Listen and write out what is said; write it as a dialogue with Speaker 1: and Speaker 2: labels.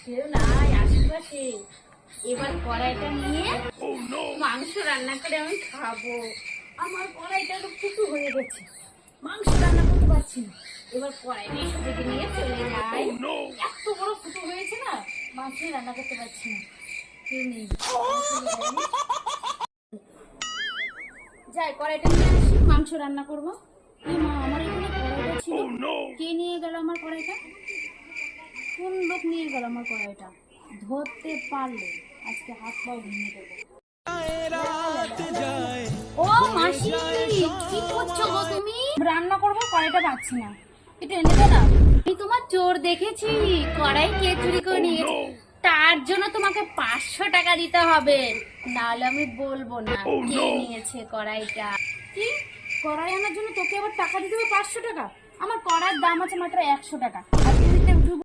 Speaker 1: কেউ নাই আশেপাশে। এবার কড়াইটা নিয়ে মাংস রান্না করে আমি খাবো। আমার কড়াইটা তো ফুটো হয়ে গেছে, মাংস রান্না করতে পারছি না। এবার কড়াই নিয়ে সুযোগে নিয়ে চলে যাই। এত বড় ফুটো হয়েছে না, মাংস রান্না করতে পারছি না। কেউ নেই, যাই কড়াইটা নিয়ে আসি, মাংস রান্না করবো। এই মা, আমার এখানে কড়াইটা ছিল, কে নিয়ে গেল আমার কড়াইটা? কোন লোক নিয়ে গেল আমার কড়াইটা? ধরতে পারলে আজকে হাত পাও ভেঙে দেবো। ও মাসি, কি করছো গো তুমি? রান্না করবো, কড়াইটা পাচ্ছি না, একটু এনে দে না। আমি তোমার চোর দেখেছি, কড়াই কে চুরি করে নিয়ে গেছে, তার জন্য তোমাকে 500 টাকা দিতে হবে, নাহলে আমি বলবো না কে নিয়েছে কড়াইটা। কি, কড়াই আনার জন্য তোকে আবার টাকা দিতে হবে 500 টাকা? আমার কড়াইয়ের দাম আছে মাত্র 100 টাকা।